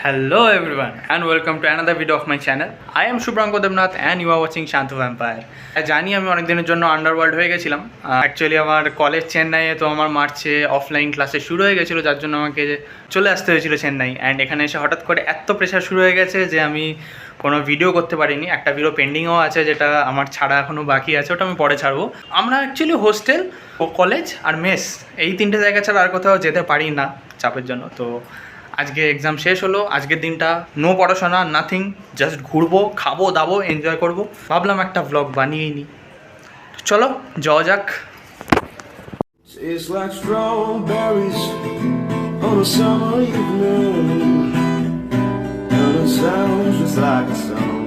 Hello everyone and welcome to another video of my channel. I am Shubhranko Devnath and you are watching Shanto Vampire. জানি আমি অনেক দিনের জন্য underworld হয়ে গেছিলাম। অ্যাকচুয়ালি আমার কলেজ চেন্নাইয়ে, তো আমার মার্চে অফলাইন ক্লাসে শুরু হয়ে গেছিলো, যার জন্য আমাকে চলে আসতে হয়েছিল চেন্নাই। অ্যান্ড এখানে এসে হঠাৎ করে এত প্রেশার শুরু হয়ে গেছে যে আমি কোনো ভিডিও করতে পারিনি। একটা ভিডিও পেন্ডিংও আছে যেটা আমার ছাড়া এখনও বাকি আছে, ওটা আমি পরে ছাড়বো। আমরা অ্যাকচুয়ালি হোস্টেল ও কলেজ আর মেস এই তিনটে জায়গা ছাড়া আর কোথাও যেতে পারি না চাপের জন্য। তো আজকে এক্সাম শেষ হলো, আজকের দিনটা নো পড়াশোনা, নাথিং, জাস্ট ঘুরবো, খাবো দাবো, এনজয় করবো। ভাবলাম একটা ব্লগ বানিয়েই নিই, চলো যাওয়া যাক। Tastes like strawberries on a summer evening, and it sounds just like a song.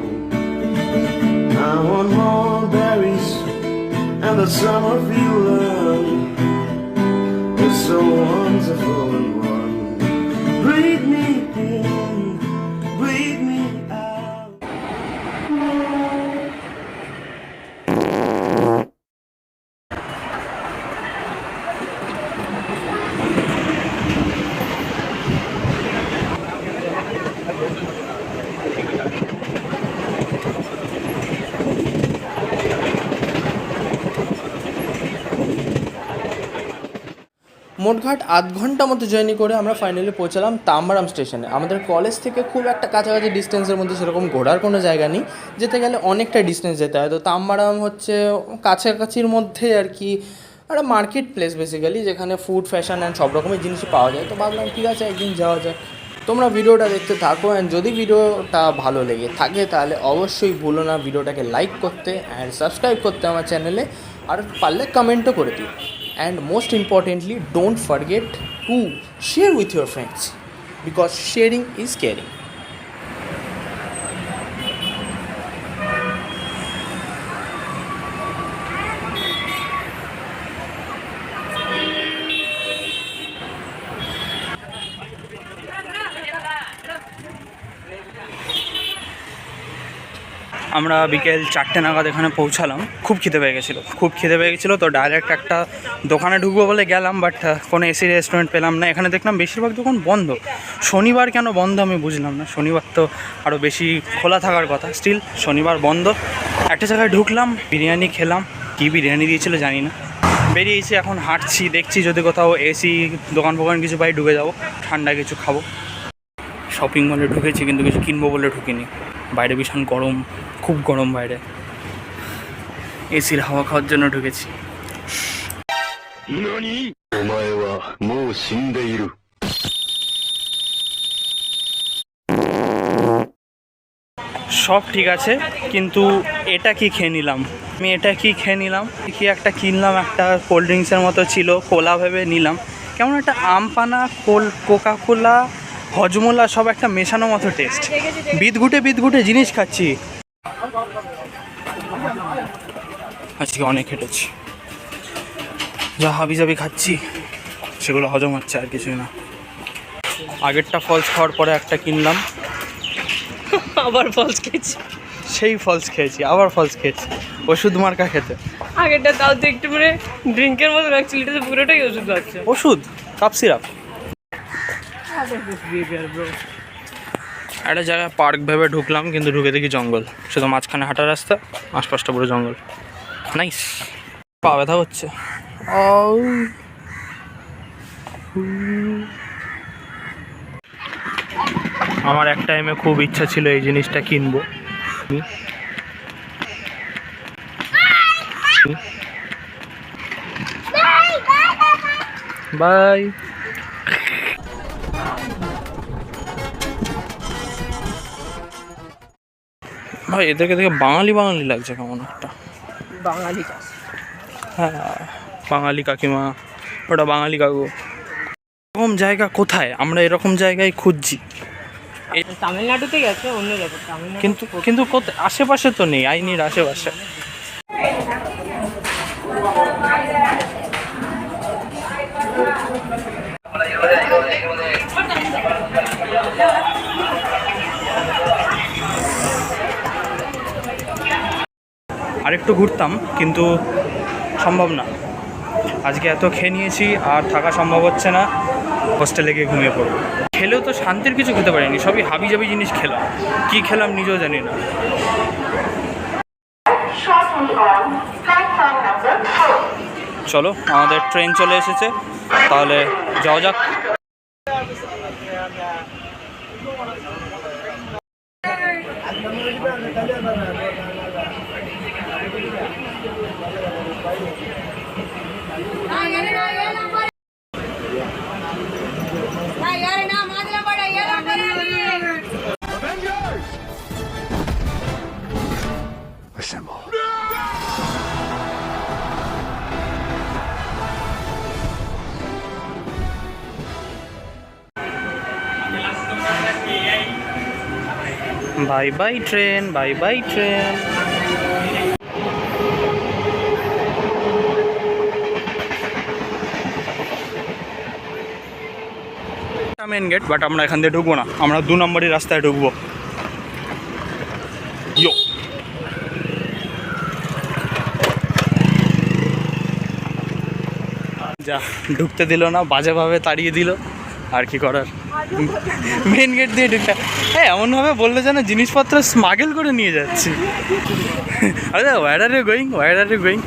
I want more berries and the summer feeling. It's so wonderful and warm. Breathe me in, breathe me out. মোটঘাট আধ ঘন্টা মতো journey করে আমরা finally পৌঁছালাম তাম্বারাম স্টেশনে। আমাদের college থেকে খুব একটা কাছাকাছি ডিস্টেন্সের মধ্যে সেরকম ঘোরার কোনো জায়গা নেই, যেতে গেলে অনেকটা ডিস্টেন্স যেতে হয়। তো তাম্বারাম হচ্ছে কাছাকাছির মধ্যে আর কি একটা মার্কেট প্লেস বেসিক্যালি, যেখানে ফুড, ফ্যাশন অ্যান্ড সব রকমের জিনিসই পাওয়া যায়। তো ভাবলাম ঠিক আছে একদিন যাওয়া যাক। তোমরা ভিডিওটা দেখতে থাকো, অ্যান্ড যদি ভিডিওটা ভালো লেগে থাকে তাহলে অবশ্যই ভুলো না ভিডিওটাকে লাইক করতে অ্যান্ড সাবস্ক্রাইব করতে আমার চ্যানেলে, আর পারলে কমেন্টও করে দিও। And most importantly, don't forget to share with your friends, because sharing is caring. আমরা বিকেল 4টে নাগাদ এখানে পৌঁছালাম। খুব খিদে পেয়ে গেছিলো, তো ডাইরেক্ট একটা দোকানে ঢুকবো বলে গেলাম, বাট কোনো এসি রেস্টুরেন্ট পেলাম না। এখানে দেখলাম বেশিরভাগ দোকান বন্ধ। শনিবার কেন বন্ধ আমি বুঝলাম না, শনিবার তো আরও বেশি খোলা থাকার কথা, স্টিল শনিবার বন্ধ। একটা জায়গায় ঢুকলাম, বিরিয়ানি খেলাম, কী বিরিয়ানি দিয়েছিলো জানি না। বেরিয়েছি, এখন হাঁটছি, দেখছি যদি কোথাও এসি দোকান ফোকান কিছু পাই ঢুকে যাবো, ঠান্ডা কিছু খাবো। শপিং মলে ঢুকেছি কিন্তু কিছু কিনবো বলে ঢুকিনি। বাইরে ভীষণ গরম, খুব গরম বাইরে, এসির হাওয়া খাওয়ার জন্য ঢুকেছি। সব ঠিক আছে, কিন্তু এটা কি খেয়ে নিলাম কি একটা কিনলাম, একটা কোল্ড ড্রিঙ্কসের মতো ছিল, কোলা ভেবে নিলাম। কেমন একটা আমপানা, কোকা কোলা, হজমোলা সব একটা মেশানো মতো টেস্ট। বিদঘুটে জিনিস খাচ্ছি। আজকে অনেক হেঁটেছি, যা হাবিজাবি খাচ্ছি সেগুলো হজম হচ্ছে, আর কিছুই না। আগেরটা ফলস খাওয়ার পরে একটা কিনলাম, আবার ফলস খেয়েছি, সেই ফলস খেয়েছি, আবার ফলস খেয়েছি, ওষুধ মার্কা খেতে। আগেরটা তাও তো একটু মানে ড্রিঙ্কের মতো লাগছিল, এটা তো পুরোটাই ওষুধ লাগছে। ওষুধ, কাপ সিরাপ। একটা জায়গায় পার্ক ভেবে ঢুকলাম, কিন্তু ঢুকে দেখি জঙ্গল, শুধু মাঝখানে হাঁটার রাস্তা, আশপাশটা পুরো জঙ্গল। নাইস, পা ব্যথা হচ্ছে। আমার এক টাইমে খুব ইচ্ছা ছিল এই জিনিসটা কিনবো। বাই। ভাই এদেরকে দেখে বাঙালি লাগছে কেমন একটা। বাঙালি চাষ, হ্যাঁ, বাঙালি কাকিমা, ওটা বাঙালি কাকু। এরকম জায়গা কোথায়? আমরা এরকম জায়গায় খুঁজছি। তামিলনাড়ুতেই আছে, অন্য জায়গায় তামিলনাড়ু, কিন্তু কোথায়? আশেপাশে তো নেই, আইনির আশেপাশে। আরেকটু ঘুরতাম, কিন্তু সম্ভব না, আজকে এত খেয়ে নিয়েছি আর থাকা সম্ভব হচ্ছে না। হোস্টেলে গিয়ে ঘুমিয়ে পড়বো। খেলেও তো শান্তির কিছু খেতে পারিনি, সবই হাবিজাবি জিনিস খেলাম, কী খেলাম নিজেও জানি না। চলো আমাদের ট্রেন চলে এসেছে, তাহলে যাওয়া যাক। Avengers Assemble. Bye bye train, bye bye train. Main gate, but আমরা এখান দিয়ে ঢুকবো না, আমরা 2 নম্বরের রাস্তায় ঢুকবো। ইয়ো, যা ঢুকতে দিল না, বাজেভাবে তাড়িয়ে দিল, আর কি করার। মেন গেট দিয়ে ঢুকতে, হ্যাঁ এমনভাবে বললো যেন জিনিসপত্র স্মাগল করে নিয়ে যাচ্ছি। আরে where are you going, where are you going.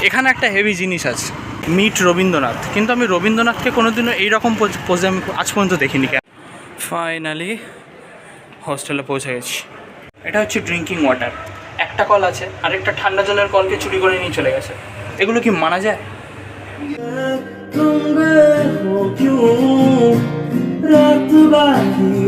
এখানে একটা হেভি জিনিস আছে, মিট রবীন্দ্রনাথ, কিন্তু আমি রবীন্দ্রনাথকে কোনোদিনও এইরকম পোজে আমি আজ পর্যন্ত দেখিনি। ফাইনালি হোস্টেলে পৌঁছে গেছি। এটা হচ্ছে ড্রিঙ্কিং ওয়াটার, একটা কল আছে, আরেকটা ঠান্ডা জলের কলকে চুরি করে নিয়ে চলে গেছে। এগুলো কি মানা যায়? तुम गए हो क्यों रात बाकी